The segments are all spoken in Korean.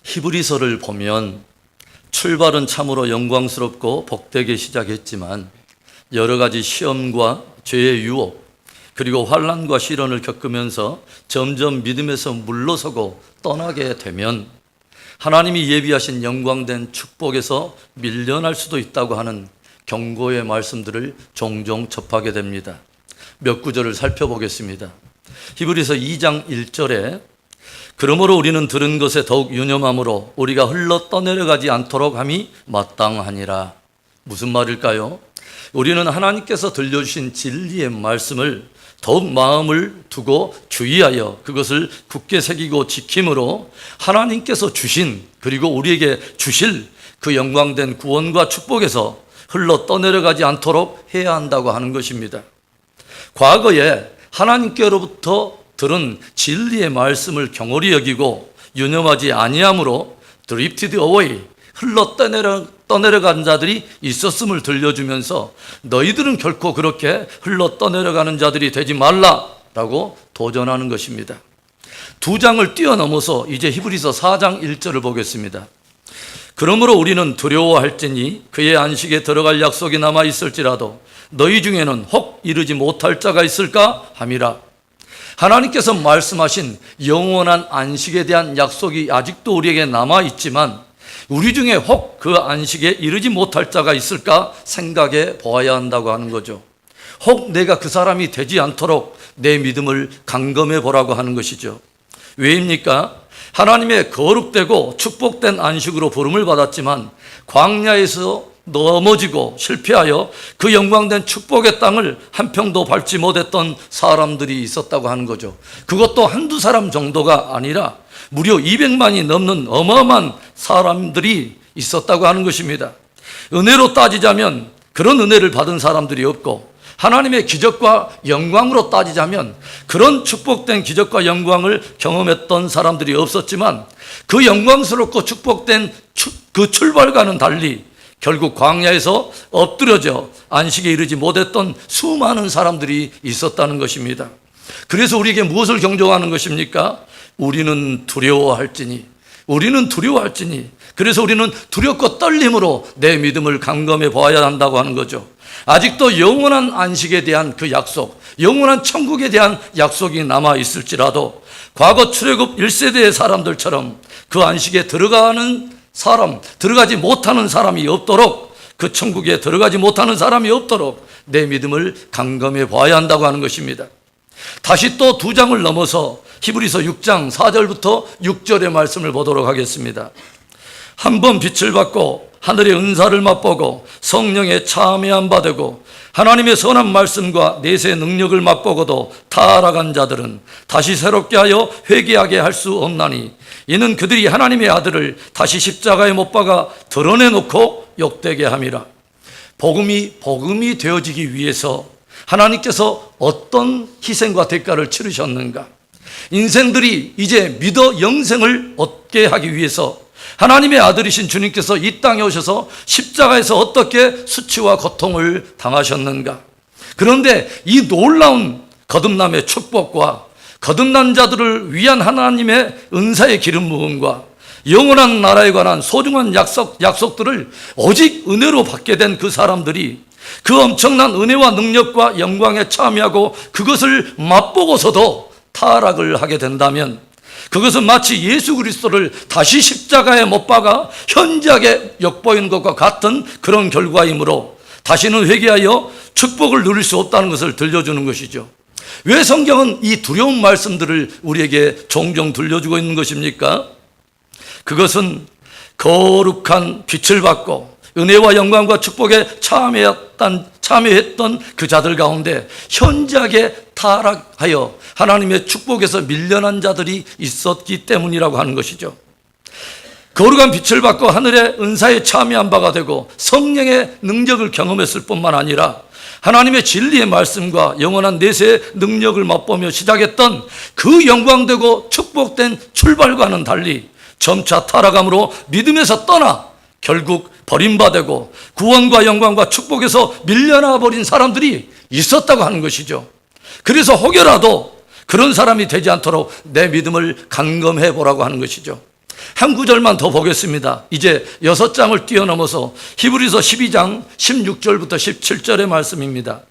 히브리서를 보면 출발은 참으로 영광스럽고 복되게 시작했지만 여러 가지 시험과 죄의 유혹 그리고 환난과 시련을 겪으면서 점점 믿음에서 물러서고 떠나게 되면 하나님이 예비하신 영광된 축복에서 밀려날 수도 있다고 하는 경고의 말씀들을 종종 접하게 됩니다. 몇 구절을 살펴보겠습니다. 히브리서 2장 1절에 그러므로 우리는 들은 것에 더욱 유념함으로 우리가 흘러 떠내려가지 않도록 함이 마땅하니라. 무슨 말일까요? 우리는 하나님께서 들려주신 진리의 말씀을 더욱 마음을 두고 주의하여 그것을 굳게 새기고 지킴으로 하나님께서 주신 그리고 우리에게 주실 그 영광된 구원과 축복에서 흘러 떠내려가지 않도록 해야 한다고 하는 것입니다. 과거에 하나님께로부터 들은 진리의 말씀을 경홀히 여기고 유념하지 아니함으로 drifted away, 흘러 떠내려간 자들이 있었음을 들려주면서 너희들은 결코 그렇게 흘러 떠내려가는 자들이 되지 말라라고 도전하는 것입니다. 두 장을 뛰어넘어서 이제 히브리서 4장 1절을 보겠습니다. 그러므로 우리는 두려워할지니 그의 안식에 들어갈 약속이 남아 있을지라도 너희 중에는 혹 이르지 못할 자가 있을까 함이라. 하나님께서 말씀하신 영원한 안식에 대한 약속이 아직도 우리에게 남아 있지만 우리 중에 혹 그 안식에 이르지 못할 자가 있을까 생각해 보아야 한다고 하는 거죠. 혹 내가 그 사람이 되지 않도록 내 믿음을 감검해 보라고 하는 것이죠. 왜입니까? 하나님의 거룩되고 축복된 안식으로 부름을 받았지만 광야에서 넘어지고 실패하여 그 영광된 축복의 땅을 한 평도 밟지 못했던 사람들이 있었다고 하는 거죠. 그것도 한두 사람 정도가 아니라 무려 200만이 넘는 어마어마한 사람들이 있었다고 하는 것입니다. 은혜로 따지자면 그런 은혜를 받은 사람들이 없고 하나님의 기적과 영광으로 따지자면 그런 축복된 기적과 영광을 경험했던 사람들이 없었지만 그 영광스럽고 축복된 그 출발과는 달리 결국 광야에서 엎드려져 안식에 이르지 못했던 수많은 사람들이 있었다는 것입니다. 그래서 우리에게 무엇을 경종하는 것입니까? 우리는 두려워할지니 그래서 우리는 두렵고 떨림으로 내 믿음을 감검해 보아야 한다고 하는 거죠. 아직도 영원한 안식에 대한 그 약속, 영원한 천국에 대한 약속이 남아 있을지라도 과거 출애굽 1세대의 사람들처럼 그 안식에 들어가지 못하는 사람이 없도록, 그 천국에 들어가지 못하는 사람이 없도록 내 믿음을 감검해 봐야 한다고 하는 것입니다. 다시 또 두 장을 넘어서 히브리서 6장 4절부터 6절의 말씀을 보도록 하겠습니다. 한번 빛을 받고 하늘의 은사를 맛보고 성령의 참여한 바 되고 하나님의 선한 말씀과 내세의 능력을 맛보고도 타락한 자들은 다시 새롭게 하여 회개하게 할 수 없나니 이는 그들이 하나님의 아들을 다시 십자가에 못 박아 드러내놓고 욕되게 함이라. 복음이 되어지기 위해서 하나님께서 어떤 희생과 대가를 치르셨는가? 인생들이 이제 믿어 영생을 얻게 하기 위해서 하나님의 아들이신 주님께서 이 땅에 오셔서 십자가에서 어떻게 수치와 고통을 당하셨는가? 그런데 이 놀라운 거듭남의 축복과 거듭난 자들을 위한 하나님의 은사의 기름 부음과 영원한 나라에 관한 소중한 약속들을 오직 은혜로 받게 된 그 사람들이 그 엄청난 은혜와 능력과 영광에 참여하고 그것을 맛보고서도 타락을 하게 된다면 그것은 마치 예수 그리스도를 다시 십자가에 못 박아 현저하게 엿보이는 것과 같은 그런 결과이므로 다시는 회개하여 축복을 누릴 수 없다는 것을 들려주는 것이죠. 왜 성경은 이 두려운 말씀들을 우리에게 종종 들려주고 있는 것입니까? 그것은 거룩한 빛을 받고 은혜와 영광과 축복에 참여했던 그 자들 가운데 현저하게 타락하여 하나님의 축복에서 밀려난 자들이 있었기 때문이라고 하는 것이죠. 거룩한 빛을 받고 하늘의 은사에 참여한 바가 되고 성령의 능력을 경험했을 뿐만 아니라 하나님의 진리의 말씀과 영원한 내세의 능력을 맛보며 시작했던 그 영광되고 축복된 출발과는 달리 점차 타락함으로 믿음에서 떠나 결국 버림받고 구원과 영광과 축복에서 밀려나 버린 사람들이 있었다고 하는 것이죠. 그래서 혹여라도 그런 사람이 되지 않도록 내 믿음을 감검해 보라고 하는 것이죠. 한 구절만 더 보겠습니다. 이제 6장을 뛰어넘어서 히브리서 12장 16절부터 17절의 말씀입니다.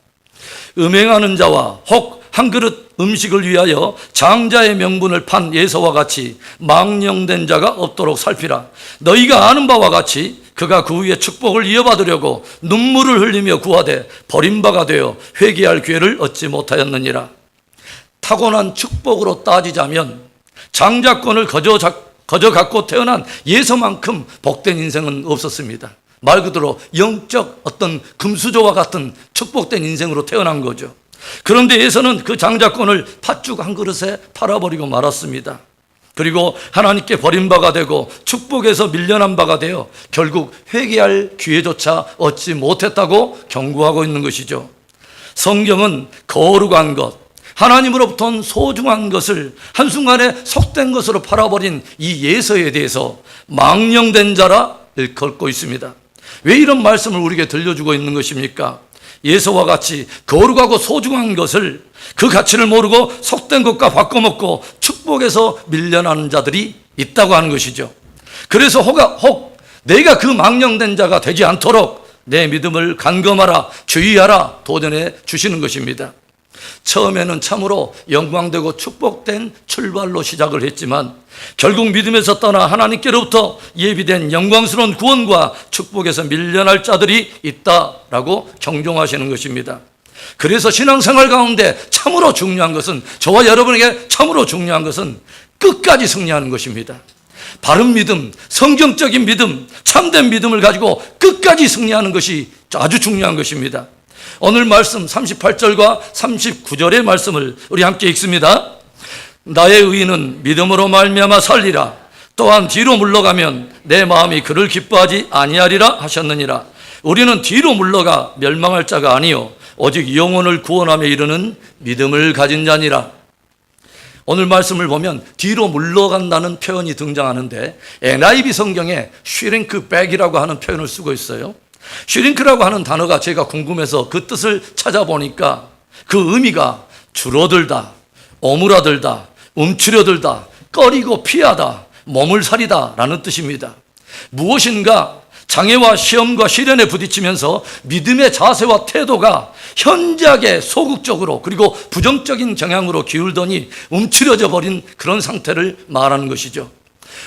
음행하는 자와 혹 한 그릇 음식을 위하여 장자의 명분을 판 예서와 같이 망령된 자가 없도록 살피라. 너희가 아는 바와 같이 그가 그 위에 축복을 이어받으려고 눈물을 흘리며 구하되 버림바가 되어 회개할 기회를 얻지 못하였느니라. 타고난 축복으로 따지자면 장자권을 거저 갖고 태어난 예서만큼 복된 인생은 없었습니다. 말 그대로 영적 어떤 금수저와 같은 축복된 인생으로 태어난 거죠. 그런데 예서는 그 장자권을 팥죽 한 그릇에 팔아버리고 말았습니다. 그리고 하나님께 버림바가 되고 축복에서 밀려난 바가 되어 결국 회개할 기회조차 얻지 못했다고 경고하고 있는 것이죠. 성경은 거룩한 것, 하나님으로부터 소중한 것을 한순간에 속된 것으로 팔아버린 이 예서에 대해서 망령된 자라 일컬고 있습니다. 왜 이런 말씀을 우리에게 들려주고 있는 것입니까? 예서와 같이 거룩하고 소중한 것을 그 가치를 모르고 속된 것과 바꿔먹고 축복에서 밀려나는 자들이 있다고 하는 것이죠. 그래서 혹 내가 그 망령된 자가 되지 않도록 내 믿음을 간검하라, 주의하라 도전해 주시는 것입니다. 처음에는 참으로 영광되고 축복된 출발로 시작을 했지만 결국 믿음에서 떠나 하나님께로부터 예비된 영광스러운 구원과 축복에서 밀려날 자들이 있다라고 경종하시는 것입니다. 그래서 신앙생활 가운데 참으로 중요한 것은, 저와 여러분에게 참으로 중요한 것은 끝까지 승리하는 것입니다. 바른 믿음, 성경적인 믿음, 참된 믿음을 가지고 끝까지 승리하는 것이 아주 중요한 것입니다. 오늘 말씀 38절과 39절의 말씀을 우리 함께 읽습니다. 나의 의인은 믿음으로 말미암아 살리라. 또한 뒤로 물러가면 내 마음이 그를 기뻐하지 아니하리라 하셨느니라. 우리는 뒤로 물러가 멸망할 자가 아니요 오직 영혼을 구원하며 이르는 믿음을 가진 자니라. 오늘 말씀을 보면 뒤로 물러간다는 표현이 등장하는데 NIV 성경에 shrink back이라고 하는 표현을 쓰고 있어요. 슈링크라고 하는 단어가 제가 궁금해서 그 뜻을 찾아보니까 그 의미가 줄어들다, 오므라들다, 움츠려들다, 꺼리고 피하다, 몸을 사리다 라는 뜻입니다. 무엇인가 장애와 시험과 시련에 부딪히면서 믿음의 자세와 태도가 현저하게 소극적으로 그리고 부정적인 경향으로 기울더니 움츠려져 버린 그런 상태를 말하는 것이죠.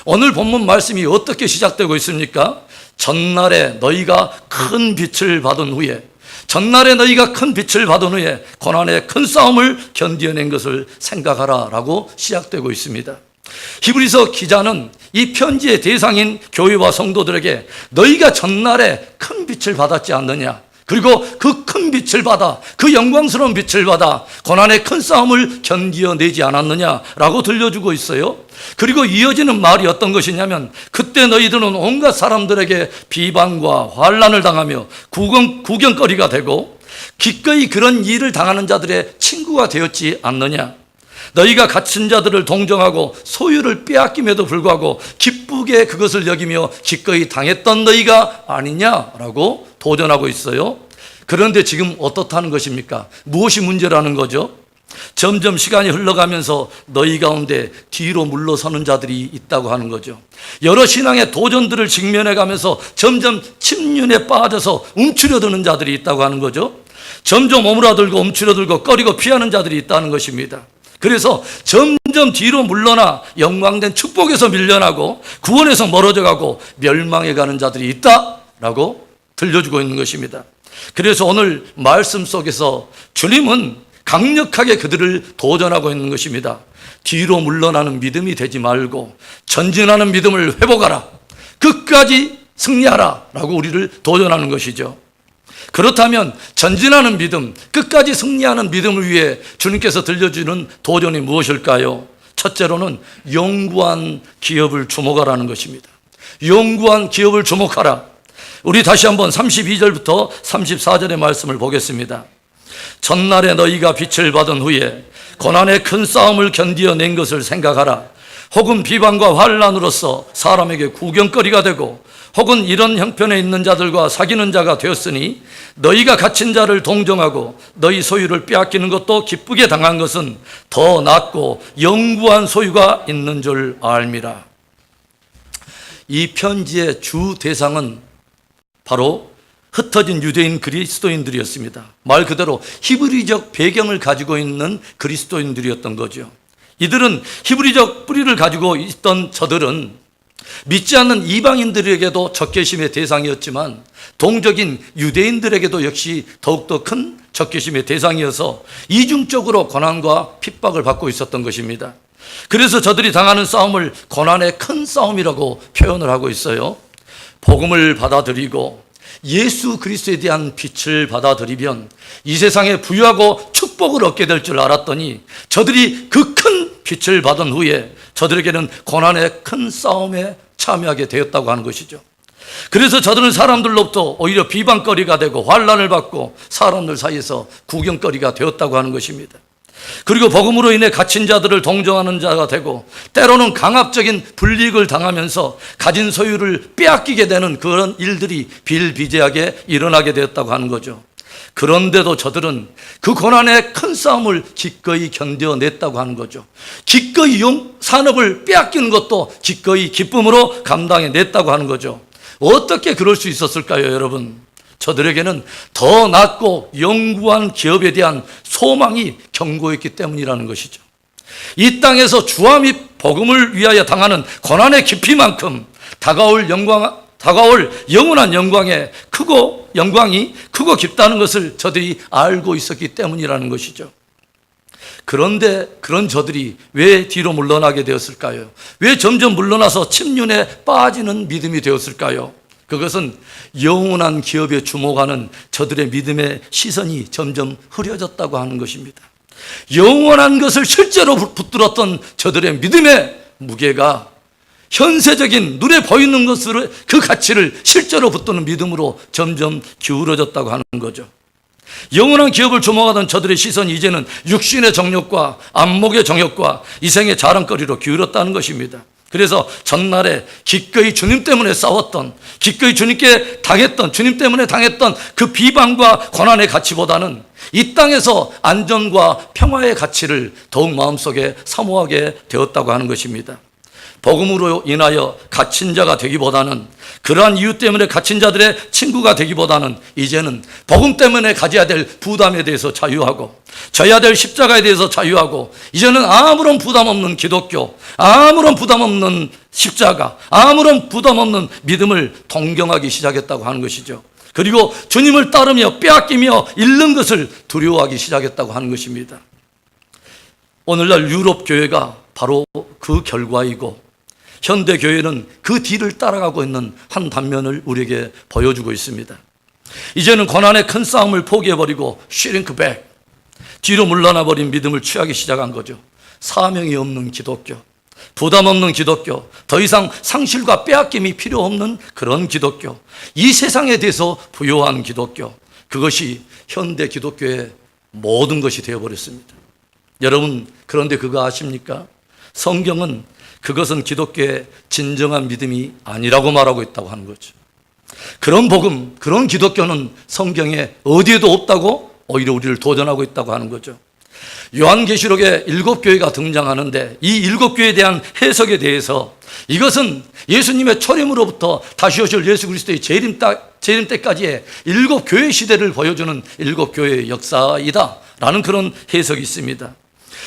오늘 본문 말씀이 어떻게 시작되고 있습니까? 전날에 너희가 큰 빛을 받은 후에, 전날에 너희가 큰 빛을 받은 후에 고난의 큰 싸움을 견뎌낸 것을 생각하라 라고 시작되고 있습니다. 히브리서 기자는 이 편지의 대상인 교회와 성도들에게 너희가 전날에 큰 빛을 받았지 않느냐, 그리고 그 큰 빛을 받아, 그 영광스러운 빛을 받아 고난의 큰 싸움을 견디어내지 않았느냐라고 들려주고 있어요. 그리고 이어지는 말이 어떤 것이냐면 그때 너희들은 온갖 사람들에게 비방과 환난을 당하며 구경거리가 되고 기꺼이 그런 일을 당하는 자들의 친구가 되었지 않느냐. 너희가 갇힌 자들을 동정하고 소유를 빼앗김에도 불구하고 기쁘게 그것을 여기며 기꺼이 당했던 너희가 아니냐라고 도전하고 있어요. 그런데 지금 어떻다는 것입니까? 무엇이 문제라는 거죠? 점점 시간이 흘러가면서 너희 가운데 뒤로 물러서는 자들이 있다고 하는 거죠. 여러 신앙의 도전들을 직면해 가면서 점점 침륜에 빠져서 움츠려드는 자들이 있다고 하는 거죠. 점점 오므라들고 움츠려들고 꺼리고 피하는 자들이 있다는 것입니다. 그래서 점점 뒤로 물러나 영광된 축복에서 밀려나고 구원에서 멀어져 가고 멸망해 가는 자들이 있다라고 들려주고 있는 것입니다. 그래서 오늘 말씀 속에서 주님은 강력하게 그들을 도전하고 있는 것입니다. 뒤로 물러나는 믿음이 되지 말고 전진하는 믿음을 회복하라, 끝까지 승리하라 라고 우리를 도전하는 것이죠. 그렇다면 전진하는 믿음, 끝까지 승리하는 믿음을 위해 주님께서 들려주는 도전이 무엇일까요? 첫째로는 영구한 기업을 주목하라는 것입니다. 영구한 기업을 주목하라. 우리 다시 한번 32절부터 34절의 말씀을 보겠습니다. 전날에 너희가 빛을 받은 후에 고난의 큰 싸움을 견디어낸 것을 생각하라. 혹은 비방과 환난으로서 사람에게 구경거리가 되고 혹은 이런 형편에 있는 자들과 사귀는 자가 되었으니 너희가 갇힌 자를 동정하고 너희 소유를 빼앗기는 것도 기쁘게 당한 것은 더 낫고 영구한 소유가 있는 줄 알미라. 이 편지의 주 대상은 바로 흩어진 유대인 그리스도인들이었습니다. 말 그대로 히브리적 배경을 가지고 있는 그리스도인들이었던 거죠. 이들은 히브리적 뿌리를 가지고 있던 저들은 믿지 않는 이방인들에게도 적개심의 대상이었지만 동적인 유대인들에게도 역시 더욱더 큰 적개심의 대상이어서 이중적으로 고난과 핍박을 받고 있었던 것입니다. 그래서 저들이 당하는 싸움을 고난의 큰 싸움이라고 표현을 하고 있어요. 복음을 받아들이고 예수 그리스도에 대한 빛을 받아들이면 이 세상에 부유하고 축복을 얻게 될 줄 알았더니 저들이 그 큰 빛을 받은 후에 저들에게는 고난의 큰 싸움에 참여하게 되었다고 하는 것이죠. 그래서 저들은 사람들로부터 오히려 비방거리가 되고 환난을 받고 사람들 사이에서 구경거리가 되었다고 하는 것입니다. 그리고 복음으로 인해 갇힌 자들을 동정하는 자가 되고 때로는 강압적인 불이익을 당하면서 가진 소유를 빼앗기게 되는 그런 일들이 비일비재하게 일어나게 되었다고 하는 거죠. 그런데도 저들은 그 고난의 큰 싸움을 기꺼이 견뎌냈다고 하는 거죠. 기꺼이 산업을 빼앗기는 것도 기꺼이 기쁨으로 감당해냈다고 하는 거죠. 어떻게 그럴 수 있었을까요, 여러분? 저들에게는 더 낫고 영구한 기업에 대한 소망이 견고했기 때문이라는 것이죠. 이 땅에서 주와 및 복음을 위하여 당하는 고난의 깊이만큼 다가올 영원한 영광이 크고 깊다는 것을 저들이 알고 있었기 때문이라는 것이죠. 그런데 그런 저들이 왜 뒤로 물러나게 되었을까요? 왜 점점 물러나서 침륜에 빠지는 믿음이 되었을까요? 그것은 영원한 기업에 주목하는 저들의 믿음의 시선이 점점 흐려졌다고 하는 것입니다. 영원한 것을 실제로 붙들었던 저들의 믿음의 무게가 현세적인 눈에 보이는 것으로 그 가치를 실제로 붙드는 믿음으로 점점 기울어졌다고 하는 거죠. 영원한 기업을 주목하던 저들의 시선이 이제는 육신의 정욕과 안목의 정욕과 이생의 자랑거리로 기울었다는 것입니다. 그래서 전날에 기꺼이 주님 때문에 싸웠던, 기꺼이 주님 때문에 당했던 그 비방과 고난의 가치보다는 이 땅에서 안전과 평화의 가치를 더욱 마음속에 사모하게 되었다고 하는 것입니다. 복음으로 인하여 갇힌 자가 되기보다는, 그러한 이유 때문에 갇힌 자들의 친구가 되기보다는 이제는 복음 때문에 가져야 될 부담에 대해서 자유하고 져야 될 십자가에 대해서 자유하고 이제는 아무런 부담 없는 기독교, 아무런 부담 없는 십자가, 아무런 부담 없는 믿음을 동경하기 시작했다고 하는 것이죠. 그리고 주님을 따르며 빼앗기며 잃는 것을 두려워하기 시작했다고 하는 것입니다. 오늘날 유럽 교회가 바로 그 결과이고 현대 교회는 그 뒤를 따라가고 있는 한 단면을 우리에게 보여주고 있습니다. 이제는 고난의 큰 싸움을 포기해버리고 슈링크백, 뒤로 물러나 버린 믿음을 취하기 시작한 거죠. 사명이 없는 기독교, 부담 없는 기독교, 더 이상 상실과 빼앗김이 필요 없는 그런 기독교, 이 세상에 대해서 부요한 기독교, 그것이 현대 기독교의 모든 것이 되어버렸습니다. 여러분, 그런데 그거 아십니까? 성경은 그것은 기독교의 진정한 믿음이 아니라고 말하고 있다고 하는 거죠. 그런 복음, 그런 기독교는 성경에 어디에도 없다고 오히려 우리를 도전하고 있다고 하는 거죠. 요한계시록에 7교회가 등장하는데 이 7교회에 대한 해석에 대해서 이것은 예수님의 초림으로부터 다시 오실 예수 그리스도의 재림 때까지의 7교회 시대를 보여주는 7교회의 역사이다 라는 그런 해석이 있습니다.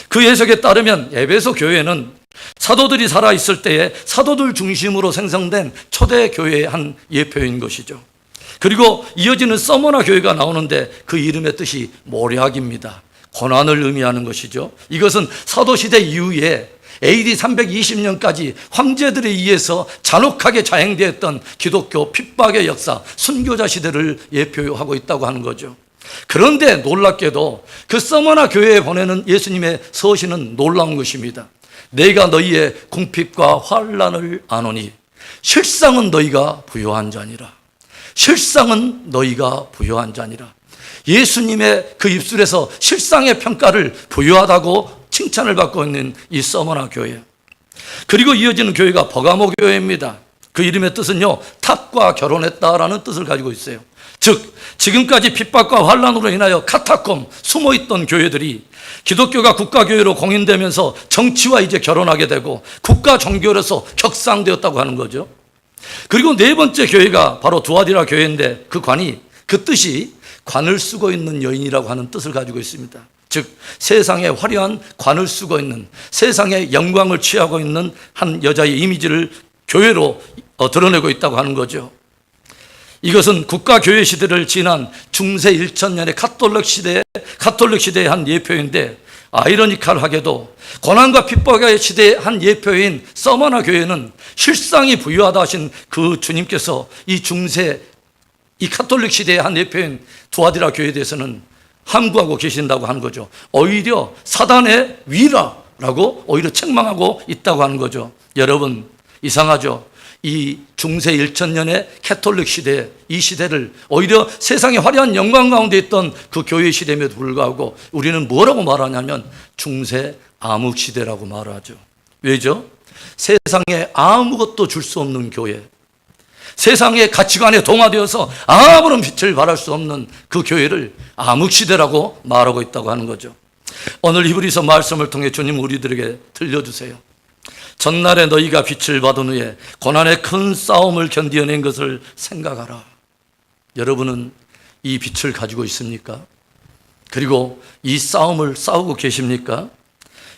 그 해석에 따르면 에베소 교회는 사도들이 살아있을 때에 사도들 중심으로 생성된 초대 교회의 한 예표인 것이죠. 그리고 이어지는 서머나 교회가 나오는데 그 이름의 뜻이 모략입니다. 고난을 의미하는 것이죠. 이것은 사도시대 이후에 AD 320년까지 황제들에 의해서 잔혹하게 자행되었던 기독교 핍박의 역사, 순교자 시대를 예표하고 있다고 하는 거죠. 그런데 놀랍게도 그 서머나 교회에 보내는 예수님의 서신은 놀라운 것입니다. 내가 너희의 궁핍과 환난을 아노니 실상은 너희가 부요한 자니라. 실상은 너희가 부요한 자니라. 예수님의 그 입술에서 실상의 평가를 부요하다고 칭찬을 받고 있는 이 서머나 교회. 그리고 이어지는 교회가 버가모 교회입니다. 그 이름의 뜻은요, 탑과 결혼했다라는 뜻을 가지고 있어요. 즉 지금까지 핍박과 환난으로 인하여 카타콤 숨어있던 교회들이 기독교가 국가교회로 공인되면서 정치와 이제 결혼하게 되고 국가 종교로서 격상되었다고 하는 거죠. 그리고 네 번째 교회가 바로 두아디라 교회인데 그 뜻이 관을 쓰고 있는 여인이라고 하는 뜻을 가지고 있습니다. 즉 세상에 화려한 관을 쓰고 있는, 세상의 영광을 취하고 있는 한 여자의 이미지를 교회로 드러내고 있다고 하는 거죠. 이것은 국가교회 시대를 지난 중세 1000년의 가톨릭 시대의 한 예표인데, 아이러니컬하게도 고난과 핍박의 시대의 한 예표인 서머나 교회는 실상이 부유하다 하신 그 주님께서 이 가톨릭 시대의 한 예표인 두아디라 교회에 대해서는 함구하고 계신다고 하는 거죠. 오히려 사단의 위라라고 오히려 책망하고 있다고 하는 거죠. 여러분, 이상하죠? 이 중세 1000년의 가톨릭 시대, 이 시대를 오히려 세상의 화려한 영광 가운데 있던 그 교회 시대임에도 불구하고 우리는 뭐라고 말하냐면 중세 암흑 시대라고 말하죠. 왜죠? 세상에 아무것도 줄 수 없는 교회, 세상의 가치관에 동화되어서 아무런 빛을 발할 수 없는 그 교회를 암흑 시대라고 말하고 있다고 하는 거죠. 오늘 히브리서 말씀을 통해 주님 우리들에게 들려주세요. 전날에 너희가 빛을 받은 후에 고난의 큰 싸움을 견디어낸 것을 생각하라. 여러분은 이 빛을 가지고 있습니까? 그리고 이 싸움을 싸우고 계십니까?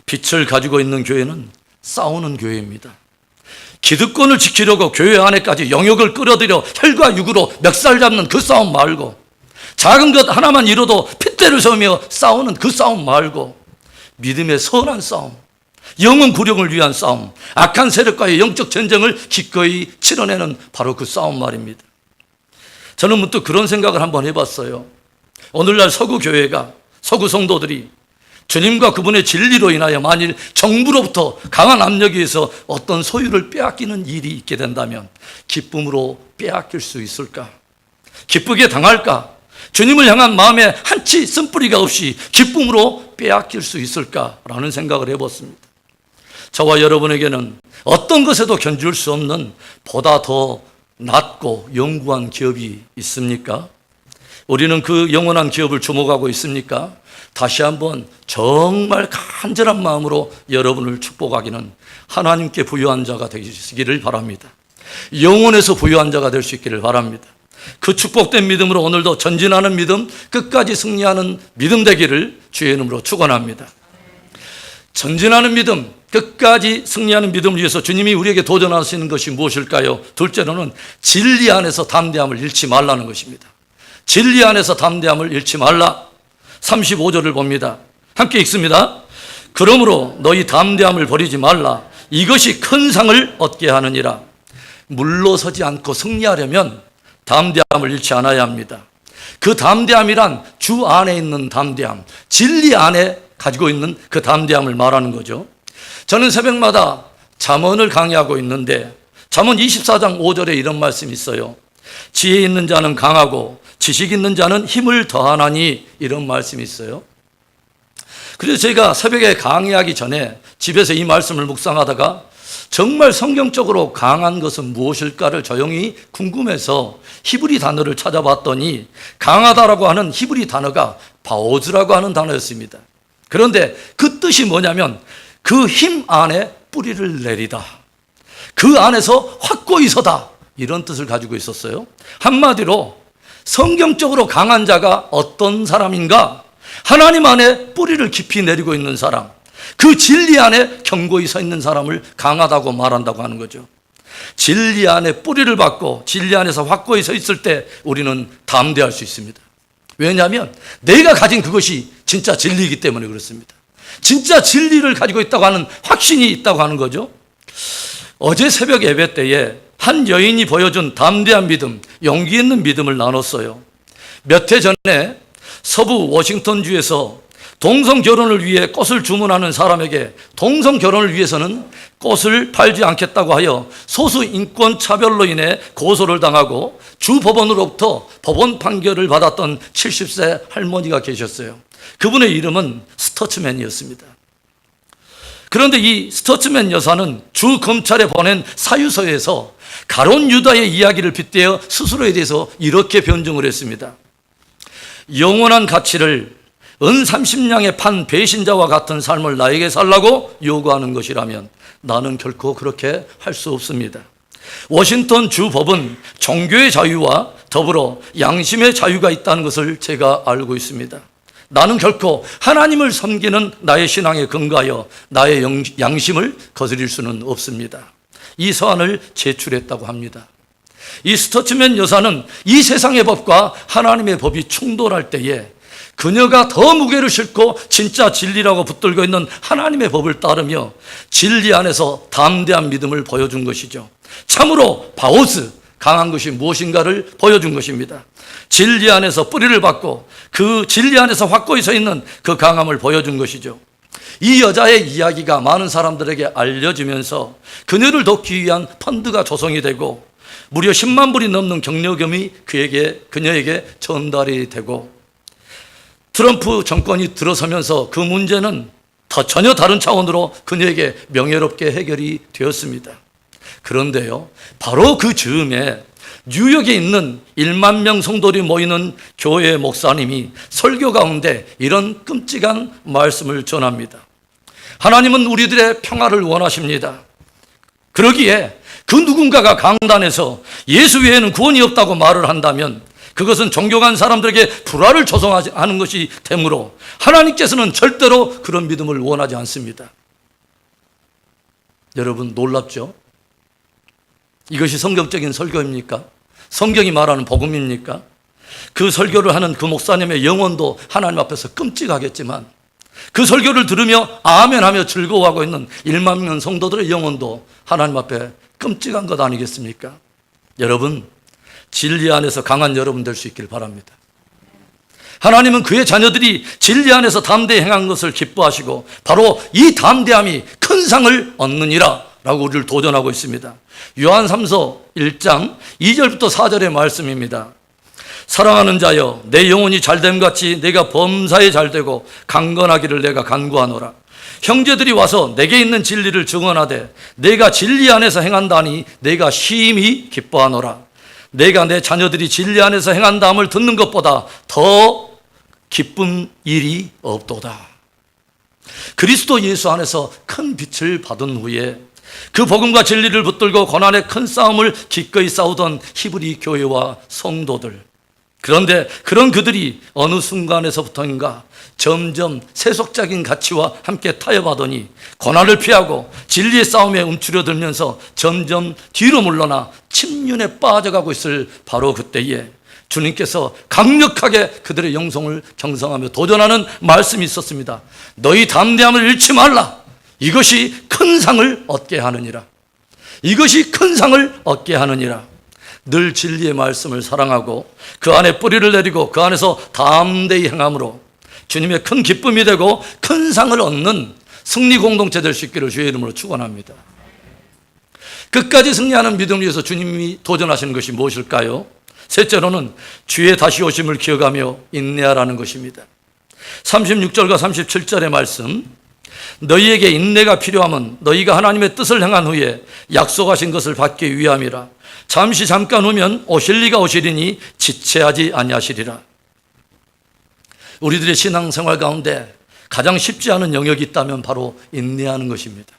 빛을 가지고 있는 교회는 싸우는 교회입니다. 기득권을 지키려고 교회 안에까지 영역을 끌어들여 혈과 육으로 멱살 잡는 그 싸움 말고, 작은 것 하나만 이뤄도 핏대를 세우며 싸우는 그 싸움 말고, 믿음의 선한 싸움, 영혼 구령을 위한 싸움, 악한 세력과의 영적 전쟁을 기꺼이 치러내는 바로 그 싸움 말입니다. 저는 문득 그런 생각을 한번 해봤어요. 오늘날 서구 교회가, 서구 성도들이 주님과 그분의 진리로 인하여 만일 정부로부터 강한 압력에 의해서 어떤 소유를 빼앗기는 일이 있게 된다면 기쁨으로 빼앗길 수 있을까? 기쁘게 당할까? 주님을 향한 마음에 한치 쓴뿌리가 없이 기쁨으로 빼앗길 수 있을까라는 생각을 해봤습니다. 저와 여러분에게는 어떤 것에도 견줄 수 없는 보다 더 낮고 영구한 기업이 있습니까? 우리는 그 영원한 기업을 주목하고 있습니까? 다시 한번 정말 간절한 마음으로 여러분을 축복하기는 하나님께 부유한 자가 되시기를 바랍니다. 영혼에서 부유한 자가 될 수 있기를 바랍니다. 그 축복된 믿음으로 오늘도 전진하는 믿음, 끝까지 승리하는 믿음 되기를 주의 이름으로 축원합니다. 전진하는 믿음, 끝까지 승리하는 믿음을 위해서 주님이 우리에게 도전하시는 것이 무엇일까요? 둘째로는 진리 안에서 담대함을 잃지 말라는 것입니다. 진리 안에서 담대함을 잃지 말라. 35절을 봅니다. 함께 읽습니다. 그러므로 너희 담대함을 버리지 말라. 이것이 큰 상을 얻게 하느니라. 물러서지 않고 승리하려면 담대함을 잃지 않아야 합니다. 그 담대함이란 주 안에 있는 담대함, 진리 안에 가지고 있는 그 담대함을 말하는 거죠. 저는 새벽마다 잠언을 강의하고 있는데 잠언 24장 5절에 이런 말씀이 있어요. 지혜 있는 자는 강하고 지식 있는 자는 힘을 더하나니, 이런 말씀이 있어요. 그래서 제가 새벽에 강의하기 전에 집에서 이 말씀을 묵상하다가 정말 성경적으로 강한 것은 무엇일까를 조용히 궁금해서 히브리 단어를 찾아봤더니 강하다라고 하는 히브리 단어가 바오즈라고 하는 단어였습니다. 그런데 그 뜻이 뭐냐면 그 힘 안에 뿌리를 내리다, 그 안에서 확고히 서다, 이런 뜻을 가지고 있었어요. 한마디로 성경적으로 강한 자가 어떤 사람인가? 하나님 안에 뿌리를 깊이 내리고 있는 사람, 그 진리 안에 견고히 서 있는 사람을 강하다고 말한다고 하는 거죠. 진리 안에 뿌리를 받고 진리 안에서 확고히 서 있을 때 우리는 담대할 수 있습니다. 왜냐하면 내가 가진 그것이 진짜 진리이기 때문에 그렇습니다. 진짜 진리를 가지고 있다고 하는 확신이 있다고 하는 거죠. 어제 새벽 예배 때에 한 여인이 보여준 담대한 믿음, 용기 있는 믿음을 나눴어요. 몇 해 전에 서부 워싱턴주에서 동성 결혼을 위해 꽃을 주문하는 사람에게 동성 결혼을 위해서는 꽃을 팔지 않겠다고 하여 소수 인권 차별로 인해 고소를 당하고 주 법원으로부터 법원 판결을 받았던 70세 할머니가 계셨어요. 그분의 이름은 스터츠맨이었습니다. 그런데 이 스터츠맨 여사는 주 검찰에 보낸 사유서에서 가론 유다의 이야기를 빗대어 스스로에 대해서 이렇게 변증을 했습니다. 영원한 가치를 은 30냥에 판 배신자와 같은 삶을 나에게 살라고 요구하는 것이라면 나는 결코 그렇게 할 수 없습니다. 워싱턴 주법은 종교의 자유와 더불어 양심의 자유가 있다는 것을 제가 알고 있습니다. 나는 결코 하나님을 섬기는 나의 신앙에 근거하여 나의 양심을 거스릴 수는 없습니다. 이 서한을 제출했다고 합니다. 이 스터츠맨 여사는 이 세상의 법과 하나님의 법이 충돌할 때에 그녀가 더 무게를 싣고 진짜 진리라고 붙들고 있는 하나님의 법을 따르며 진리 안에서 담대한 믿음을 보여준 것이죠. 참으로 바오스, 강한 것이 무엇인가를 보여준 것입니다. 진리 안에서 뿌리를 받고 그 진리 안에서 확고히 서 있는 그 강함을 보여준 것이죠. 이 여자의 이야기가 많은 사람들에게 알려지면서 그녀를 돕기 위한 펀드가 조성이 되고 무려 10만 불이 넘는 경력금이 그녀에게 전달이 되고 트럼프 정권이 들어서면서 그 문제는 전혀 다른 차원으로 그녀에게 명예롭게 해결이 되었습니다. 그런데요, 바로 그 즈음에 뉴욕에 있는 1만 명 성도들이 모이는 교회 목사님이 설교 가운데 이런 끔찍한 말씀을 전합니다. 하나님은 우리들의 평화를 원하십니다. 그러기에 그 누군가가 강단에서 예수 외에는 구원이 없다고 말을 한다면 그것은 존경한 사람들에게 불화를 조성하는 것이 되므로 하나님께서는 절대로 그런 믿음을 원하지 않습니다. 여러분, 놀랍죠? 이것이 성경적인 설교입니까? 성경이 말하는 복음입니까? 그 설교를 하는 그 목사님의 영혼도 하나님 앞에서 끔찍하겠지만 그 설교를 들으며 아멘하며 즐거워하고 있는 1만 명 성도들의 영혼도 하나님 앞에 끔찍한 것 아니겠습니까? 여러분, 진리 안에서 강한 여러분 될 수 있길 바랍니다. 하나님은 그의 자녀들이 진리 안에서 담대히 행한 것을 기뻐하시고 바로 이 담대함이 큰 상을 얻느니라 라고 우리를 도전하고 있습니다. 요한 3서 1장 2절부터 4절의 말씀입니다. 사랑하는 자여, 내 영혼이 잘됨같이 내가 범사에 잘되고 강건하기를 내가 간구하노라. 형제들이 와서 내게 있는 진리를 증언하되 내가 진리 안에서 행한다니 내가 심히 기뻐하노라. 내가 내 자녀들이 진리 안에서 행한다함을 듣는 것보다 더 기쁜 일이 없도다. 그리스도 예수 안에서 큰 빛을 받은 후에 그 복음과 진리를 붙들고 고난의 큰 싸움을 기꺼이 싸우던 히브리 교회와 성도들, 그런데 그런 그들이 어느 순간에서부터인가 점점 세속적인 가치와 함께 타협하더니 고난을 피하고 진리의 싸움에 움츠려들면서 점점 뒤로 물러나 침륜에 빠져가고 있을 바로 그때에 주님께서 강력하게 그들의 영성을 경성하며 도전하는 말씀이 있었습니다. 너희 담대함을 잃지 말라. 이것이 큰 상을 얻게 하느니라. 이것이 큰 상을 얻게 하느니라. 늘 진리의 말씀을 사랑하고 그 안에 뿌리를 내리고 그 안에서 담대히 행함으로 주님의 큰 기쁨이 되고 큰 상을 얻는 승리 공동체 될 수 있기를 주의 이름으로 축원합니다. 끝까지 승리하는 믿음을 위해서 주님이 도전하시는 것이 무엇일까요? 셋째로는 주의 다시 오심을 기억하며 인내하라는 것입니다. 36절과 37절의 말씀, 너희에게 인내가 필요하면 너희가 하나님의 뜻을 행한 후에 약속하신 것을 받기 위함이라. 잠시 잠깐 후면 오실 이가 오시리니 지체하지 아니하시리라. 우리들의 신앙생활 가운데 가장 쉽지 않은 영역이 있다면 바로 인내하는 것입니다.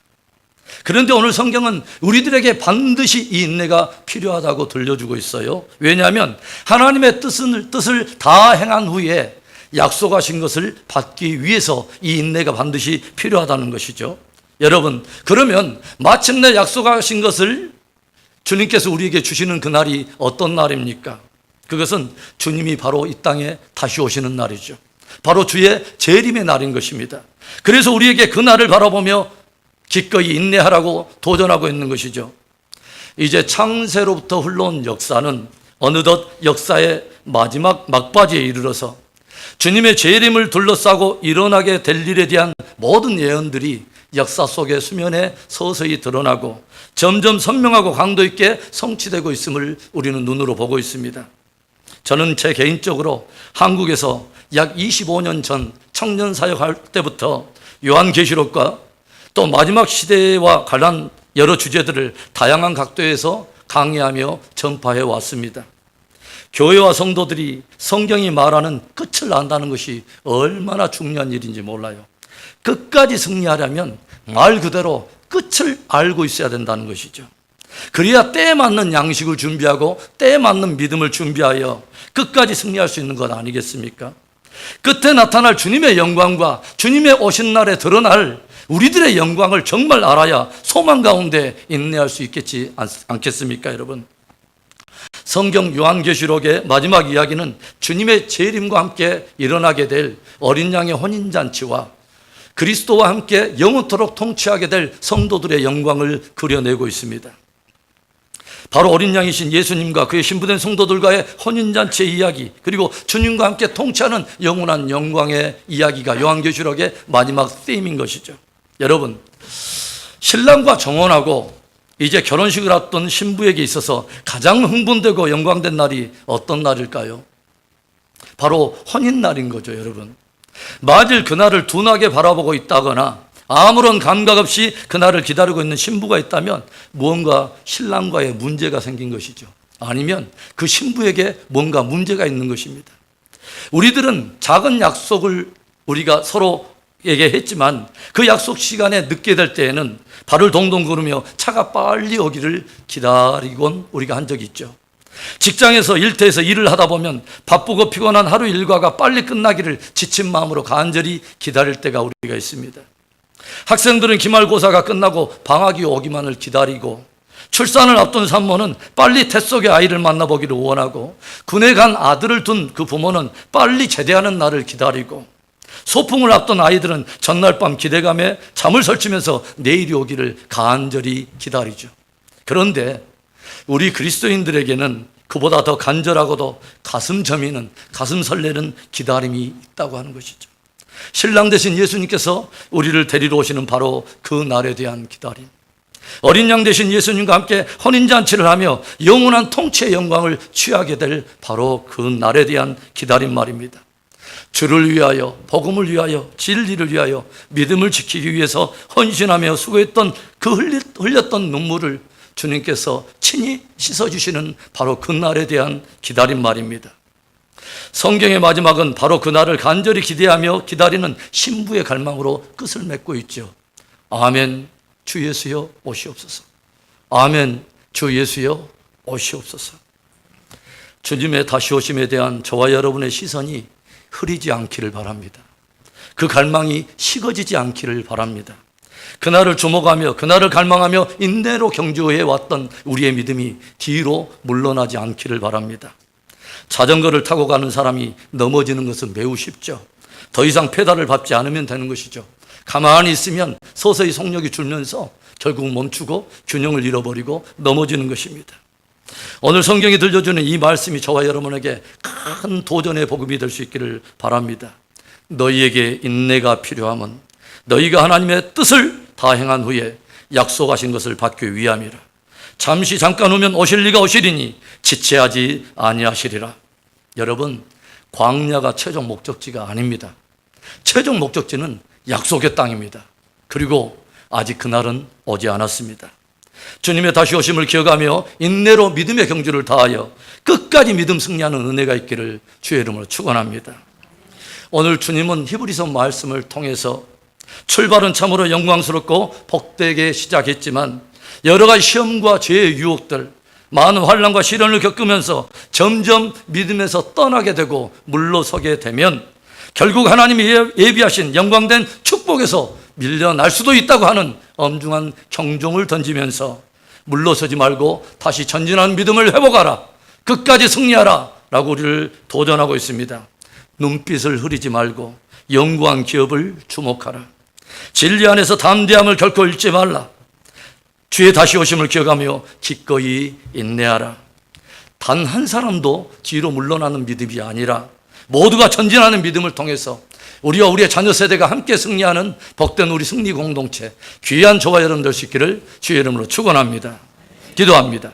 그런데 오늘 성경은 우리들에게 반드시 이 인내가 필요하다고 들려주고 있어요. 왜냐하면 하나님의 뜻을 다 행한 후에 약속하신 것을 받기 위해서 이 인내가 반드시 필요하다는 것이죠. 여러분, 그러면 마침내 약속하신 것을 주님께서 우리에게 주시는 그날이 어떤 날입니까? 그것은 주님이 바로 이 땅에 다시 오시는 날이죠. 바로 주의 재림의 날인 것입니다. 그래서 우리에게 그 날을 바라보며 기꺼이 인내하라고 도전하고 있는 것이죠. 이제 창세로부터 흘러온 역사는 어느덧 역사의 마지막 막바지에 이르러서 주님의 재림을 둘러싸고 일어나게 될 일에 대한 모든 예언들이 역사 속의 수면에 서서히 드러나고 점점 선명하고 강도 있게 성취되고 있음을 우리는 눈으로 보고 있습니다. 저는 제 개인적으로 한국에서 약 25년 전 청년 사역할 때부터 요한계시록과 또 마지막 시대와 관한 여러 주제들을 다양한 각도에서 강의하며 전파해 왔습니다. 교회와 성도들이 성경이 말하는 끝을 안다는 것이 얼마나 중요한 일인지 몰라요. 끝까지 승리하려면 말 그대로 끝을 알고 있어야 된다는 것이죠. 그래야 때에 맞는 양식을 준비하고 때에 맞는 믿음을 준비하여 끝까지 승리할 수 있는 것 아니겠습니까? 끝에 나타날 주님의 영광과 주님의 오신 날에 드러날 우리들의 영광을 정말 알아야 소망 가운데 인내할 수 있겠지 않겠습니까, 여러분? 성경 요한계시록의 마지막 이야기는 주님의 재림과 함께 일어나게 될 어린 양의 혼인잔치와 그리스도와 함께 영원토록 통치하게 될 성도들의 영광을 그려내고 있습니다. 바로 어린 양이신 예수님과 그의 신부된 성도들과의 혼인잔치의 이야기, 그리고 주님과 함께 통치하는 영원한 영광의 이야기가 요한계시록의 마지막 쓰임인 것이죠. 여러분, 신랑과 정혼하고 이제 결혼식을 앞둔 신부에게 있어서 가장 흥분되고 영광된 날이 어떤 날일까요? 바로 혼인날인 거죠, 여러분. 만일 그날을 둔하게 바라보고 있다거나 아무런 감각 없이 그날을 기다리고 있는 신부가 있다면 무언가 신랑과의 문제가 생긴 것이죠. 아니면 그 신부에게 뭔가 문제가 있는 것입니다. 우리들은 작은 약속을 우리가 서로에게 했지만 그 약속 시간에 늦게 될 때에는 발을 동동 구르며 차가 빨리 오기를 기다리곤 우리가 한 적이 있죠. 직장에서 일터에서 일을 하다 보면 바쁘고 피곤한 하루 일과가 빨리 끝나기를 지친 마음으로 간절히 기다릴 때가 우리가 있습니다. 학생들은 기말고사가 끝나고 방학이 오기만을 기다리고, 출산을 앞둔 산모는 빨리 태 속의 아이를 만나보기를 원하고, 군에 간 아들을 둔 그 부모는 빨리 제대하는 날을 기다리고, 소풍을 앞둔 아이들은 전날 밤 기대감에 잠을 설치면서 내일이 오기를 간절히 기다리죠. 그런데 우리 그리스도인들에게는 그보다 더 간절하고도 가슴 저미는, 가슴 설레는 기다림이 있다고 하는 것이죠. 신랑 되신 예수님께서 우리를 데리러 오시는 바로 그 날에 대한 기다림, 어린 양 되신 예수님과 함께 혼인잔치를 하며 영원한 통치의 영광을 취하게 될 바로 그 날에 대한 기다림 말입니다. 주를 위하여, 복음을 위하여, 진리를 위하여, 믿음을 지키기 위해서 헌신하며 수고했던 그 흘렸던 눈물을 주님께서 친히 씻어주시는 바로 그 날에 대한 기다림 말입니다. 성경의 마지막은 바로 그 날을 간절히 기대하며 기다리는 신부의 갈망으로 끝을 맺고 있죠. 아멘, 주 예수여 오시옵소서. 아멘, 주 예수여 오시옵소서. 주님의 다시 오심에 대한 저와 여러분의 시선이 흐리지 않기를 바랍니다. 그 갈망이 식어지지 않기를 바랍니다. 그날을 주목하며 그날을 갈망하며 인내로 경주해 왔던 우리의 믿음이 뒤로 물러나지 않기를 바랍니다. 자전거를 타고 가는 사람이 넘어지는 것은 매우 쉽죠. 더 이상 페달을 밟지 않으면 되는 것이죠. 가만히 있으면 서서히 속력이 줄면서 결국 멈추고 균형을 잃어버리고 넘어지는 것입니다. 오늘 성경이 들려주는 이 말씀이 저와 여러분에게 큰 도전의 복음이 될 수 있기를 바랍니다. 너희에게 인내가 필요함은 너희가 하나님의 뜻을 다 행한 후에 약속하신 것을 받기 위함이라. 잠시 잠깐 오면 오실 리가 오시리니 지체하지 아니하시리라. 여러분, 광야가 최종 목적지가 아닙니다. 최종 목적지는 약속의 땅입니다. 그리고 아직 그날은 오지 않았습니다. 주님의 다시 오심을 기억하며 인내로 믿음의 경주를 다하여 끝까지 믿음 승리하는 은혜가 있기를 주의 이름으로 축원합니다. 오늘 주님은 히브리서 말씀을 통해서 출발은 참으로 영광스럽고 복되게 시작했지만 여러 가지 시험과 죄의 유혹들, 많은 환난과 시련을 겪으면서 점점 믿음에서 떠나게 되고 물러서게 되면 결국 하나님이 예비하신 영광된 축복에서 밀려날 수도 있다고 하는 엄중한 경종을 던지면서 물러서지 말고 다시 전진하는 믿음을 회복하라, 끝까지 승리하라 라고 우리를 도전하고 있습니다. 눈빛을 흐리지 말고 영구한 기업을 주목하라. 진리 안에서 담대함을 결코 잃지 말라. 주의 다시 오심을 기억하며 기꺼이 인내하라. 단 한 사람도 뒤로 물러나는 믿음이 아니라 모두가 전진하는 믿음을 통해서 우리와 우리의 자녀 세대가 함께 승리하는 복된 우리 승리 공동체, 귀한 저와 여러분 될 수 있기를 주의 이름으로 축원합니다. 기도합니다.